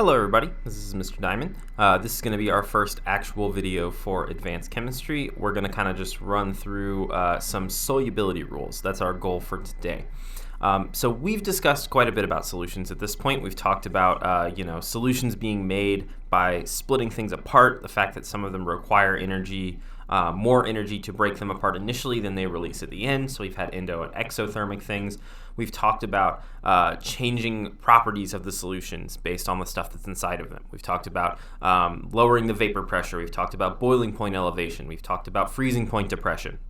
Hello everybody, this is Mr. Diamond. This is going to be our first actual video for advanced chemistry. We're going to kind of just run through some solubility rules. That's our goal for today. So we've discussed quite a bit about solutions at this point. We've talked about solutions being made by splitting things apart, the fact that some of them require energy, more energy to break them apart initially than they release at the end. So we've had endo and exothermic things. We've talked about changing properties of the solutions based on the stuff that's inside of them. We've talked about lowering the vapor pressure. We've talked about boiling point elevation. We've talked about freezing point depression.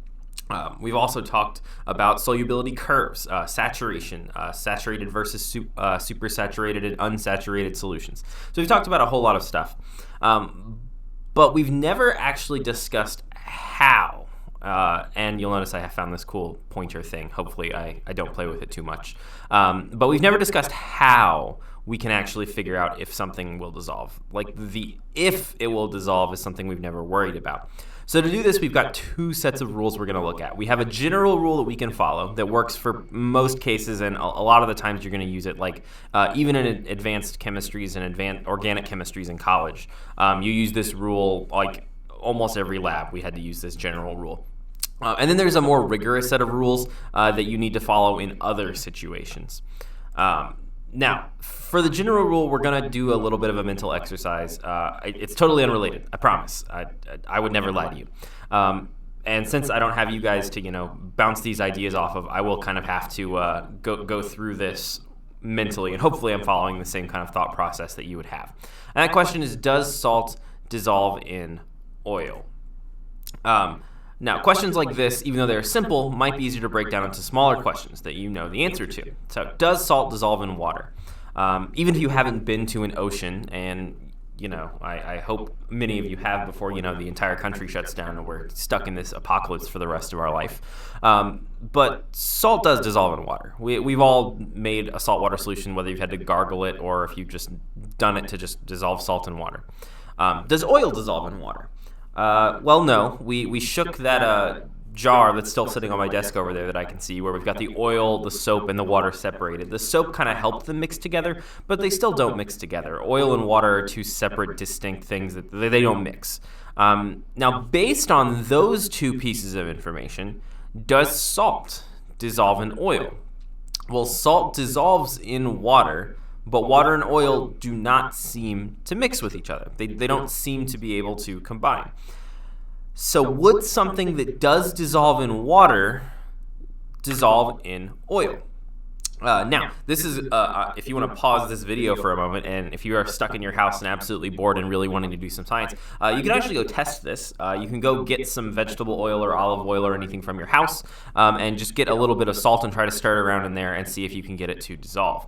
We've also talked about solubility curves, saturation, saturated versus supersaturated and unsaturated solutions. So we've talked about a whole lot of stuff. But we've never actually discussed how. And you'll notice I have found this cool pointer thing. Hopefully I don't play with it too much. But we've never discussed how we can actually figure out if something will dissolve. Like the if it will dissolve is something we've never worried about. So to do this, we've got two sets of rules we're going to look at. We have a general rule that we can follow that works for most cases, and a lot of the times you're going to use it, like even in advanced chemistries and advanced organic chemistries in college. You use this rule like almost every lab. We had to use this general rule. And then there's a more rigorous set of rules that you need to follow in other situations. Now, for the general rule, we're going to do a little bit of a mental exercise. It's totally unrelated, I promise. I would never lie to you. And since I don't have you guys to, bounce these ideas off of, I will kind of have to go through this mentally, and hopefully I'm following the same kind of thought process that you would have. And that question is, does salt dissolve in oil? Now, questions like this, even though they're simple, might be easier to break down into smaller questions that you know the answer to. So, does salt dissolve in water? Even if you haven't been to an ocean, and I hope many of you have before the entire country shuts down and we're stuck in this apocalypse for the rest of our life. But salt does dissolve in water. We've all made a saltwater solution, whether you've had to gargle it or if you've just done it to just dissolve salt in water. Does oil dissolve in water? Well, no. We shook that jar that's still sitting on my desk over there that I can see, where we've got the oil, the soap, and the water separated. The soap kind of helped them mix together, but they still don't mix together. Oil and water are two separate, distinct things that they don't mix. Now, based on those two pieces of information, does salt dissolve in oil? Well, salt dissolves in water, but water and oil do not seem to mix with each other. They don't seem to be able to combine. So would something that does dissolve in water dissolve in oil? Now, this is, if you want to pause this video for a moment, and if you are stuck in your house and absolutely bored and really wanting to do some science, you can actually go test this. You can go get some vegetable oil or olive oil or anything from your house, and just get a little bit of salt and try to stir it around in there and see if you can get it to dissolve.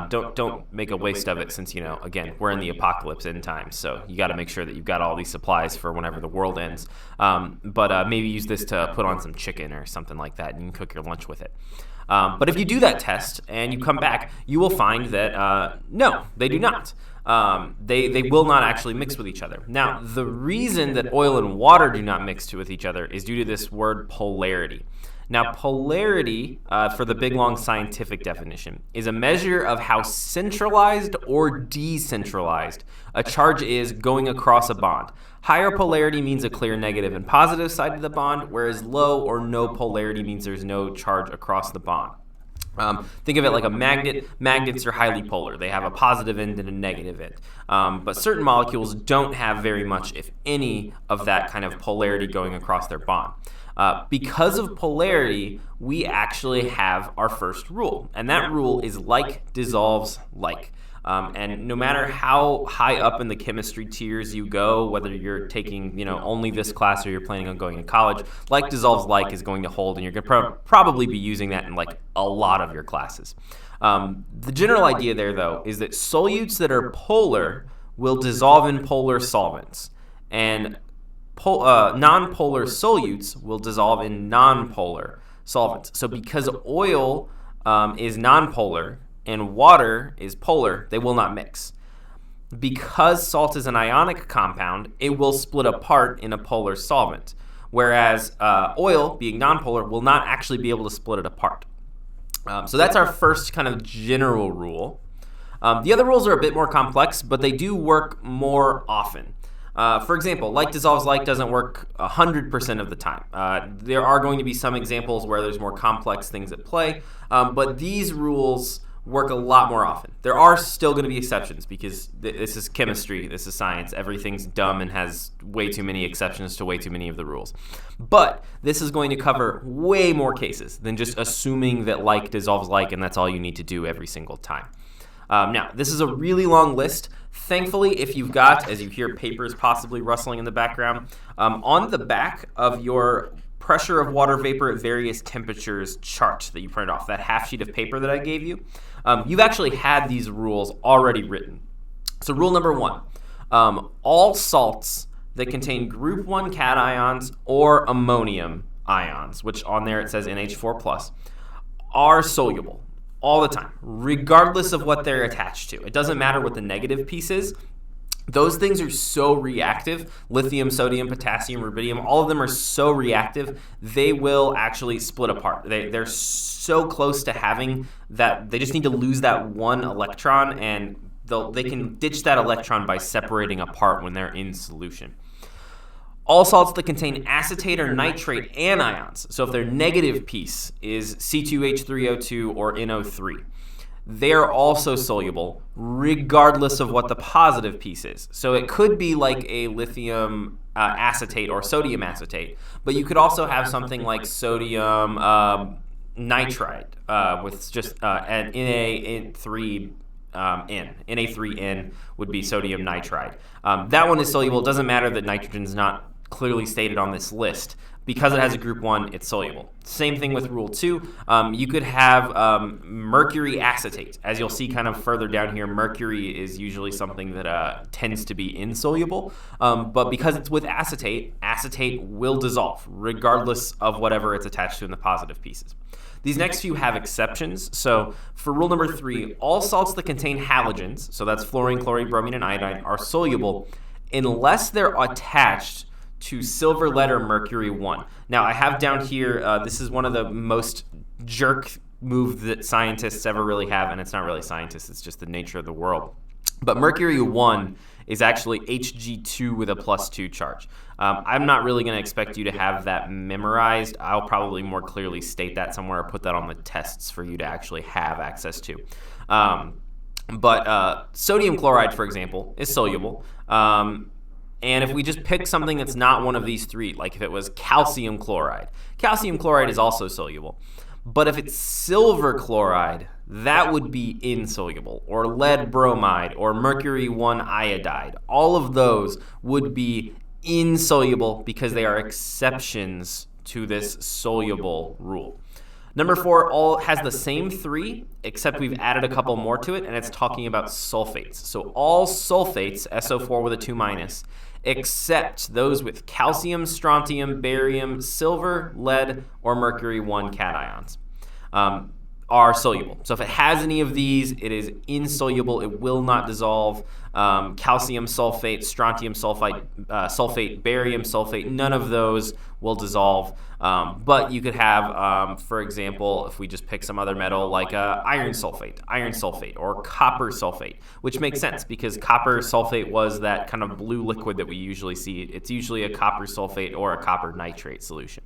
Don't make a waste of it, since, again, we're in the apocalypse end times, so you got to make sure that you've got all these supplies for whenever the world ends. But maybe use this to put on some chicken or something like that, and you can cook your lunch with it. But if you do that test and you come back, you will find that no, they do not. They will not actually mix with each other. Now, the reason that oil and water do not mix with each other is due to this word polarity. Now, polarity, for the big, long scientific definition, is a measure of how centralized or decentralized a charge is going across a bond. Higher polarity means a clear negative and positive side of the bond, whereas low or no polarity means there's no charge across the bond. Think of it like a magnet. Magnets are highly polar. They have a positive end and a negative end. But certain molecules don't have very much, if any, of that kind of polarity going across their bond. Because of polarity, we actually have our first rule, and that rule is like dissolves like. And no matter how high up in the chemistry tiers you go, whether you're taking only this class or you're planning on going to college, like dissolves like is going to hold, and you're going to probably be using that in like a lot of your classes. The general idea there, though, is that solutes that are polar will dissolve in polar solvents, and non-polar solutes will dissolve in non-polar solvents. So because oil is non-polar and water is polar, they will not mix. Because salt is an ionic compound, it will split apart in a polar solvent, whereas oil, being nonpolar, will not actually be able to split it apart. So that's our first kind of general rule. The other rules are a bit more complex, but they do work more often. For example, like dissolves like doesn't work 100% of the time. There are going to be some examples where there's more complex things at play, but these rules work a lot more often. There are still going to be exceptions because this is chemistry, this is science. Everything's dumb and has way too many exceptions to way too many of the rules. But this is going to cover way more cases than just assuming that like dissolves like and that's all you need to do every single time. Now, this is a really long list. Thankfully, if you've got, as you hear papers possibly rustling in the background, on the back of your pressure of water vapor at various temperatures chart that you printed off, that half sheet of paper that I gave you, you've actually had these rules already written. So rule number 1, all salts that contain group 1 cations or ammonium ions, which on there it says NH4+, are soluble all the time, regardless of what they're attached to. It doesn't matter what the negative piece is. Those things are so reactive. Lithium, sodium, potassium, rubidium, all of them are so reactive, they will actually split apart. They're so close to having that, they just need to lose that one electron, and they can ditch that electron by separating apart when they're in solution. All salts that contain acetate or nitrate anions, so if their negative piece is C2H3O2 or NO3, they're also soluble regardless of what the positive piece is. So it could be like a lithium acetate or sodium acetate, but you could also have something like sodium nitride with just an Na3N. Na3N would be sodium nitride. That one is soluble. It doesn't matter that nitrogen is not clearly stated on this list. Because it has a group 1, it's soluble. Same thing with rule 2. You could have mercury acetate. As you'll see kind of further down here, mercury is usually something that tends to be insoluble. But because it's with acetate, acetate will dissolve regardless of whatever it's attached to in the positive pieces. These next few have exceptions. So for rule number 3, all salts that contain halogens, so that's fluorine, chlorine, bromine, and iodine, are soluble unless they're attached to silver, lead, or mercury 1. Now, I have down here, this is one of the most jerk moves that scientists ever really have, and it's not really scientists, it's just the nature of the world. But mercury 1 is actually Hg2 with a +2 charge. I'm not really going to expect you to have that memorized. I'll probably more clearly state that somewhere or put that on the tests for you to actually have access to. But sodium chloride, for example, is soluble. And if we just pick something that's not one of these three, like if it was calcium chloride is also soluble. But if it's silver chloride, that would be insoluble, or lead bromide, or mercury 1 iodide. All of those would be insoluble because they are exceptions to this soluble rule. Number 4 all has the same 3, except we've added a couple more to it, and it's talking about sulfates. So all sulfates, SO4 with a 2-, except those with calcium, strontium, barium, silver, lead, or mercury 1 cations, are soluble. So if it has any of these, it is insoluble. It will not dissolve. Calcium sulfate, strontium sulfate, barium sulfate, none of those will dissolve. But you could have, for example, if we just pick some other metal like iron sulfate, or copper sulfate, which makes sense because copper sulfate was that kind of blue liquid that we usually see. It's usually a copper sulfate or a copper nitrate solution.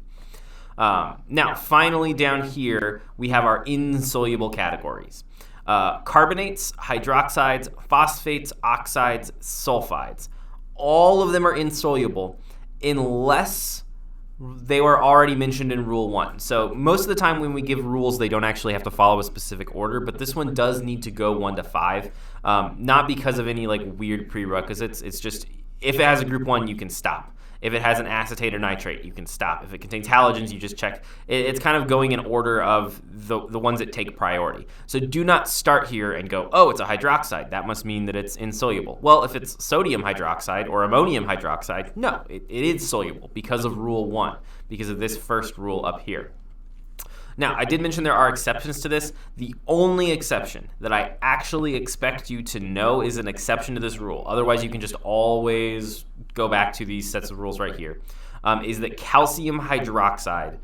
Now, finally down here, we have our insoluble categories. Carbonates, hydroxides, phosphates, oxides, sulfides. All of them are insoluble unless they were already mentioned in Rule 1. So most of the time when we give rules, they don't actually have to follow a specific order, but this one does need to go 1 to 5, not because of any like weird prerequisites. It's just if it has a group 1, you can stop. If it has an acetate or nitrate, you can stop. If it contains halogens, you just check. It's kind of going in order of the ones that take priority. So do not start here and go, oh, it's a hydroxide. That must mean that it's insoluble. Well, if it's sodium hydroxide or ammonium hydroxide, no, it is soluble because of Rule 1, because of this first rule up here. Now, I did mention there are exceptions to this. The only exception that I actually expect you to know is an exception to this rule. Otherwise, you can just always go back to these sets of rules right here, is that calcium hydroxide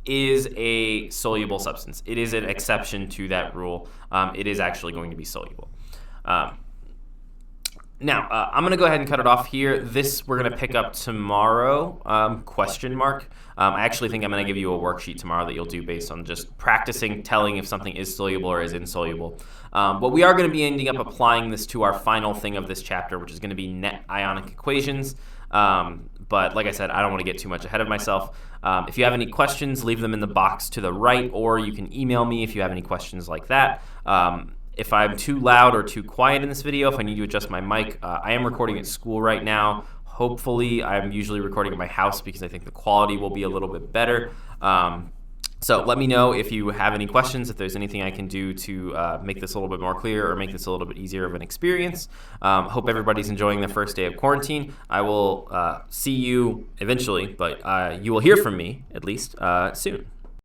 is a soluble substance. It is an exception to that rule. It is actually going to be soluble. Now, I'm going to go ahead and cut it off here. This we're going to pick up tomorrow, question mark. I actually think I'm going to give you a worksheet tomorrow that you'll do based on just practicing telling if something is soluble or is insoluble. But we are going to be ending up applying this to our final thing of this chapter, which is going to be net ionic equations. But like I said, I don't want to get too much ahead of myself. If you have any questions, leave them in the box to the right, or you can email me if you have any questions like that. If I'm too loud or too quiet in this video, if I need to adjust my mic, I am recording at school right now. Hopefully, I'm usually recording at my house because I think the quality will be a little bit better. So let me know if you have any questions, if there's anything I can do to make this a little bit more clear or make this a little bit easier of an experience. Hope everybody's enjoying the first day of quarantine. I will see you eventually, but you will hear from me, at least, soon.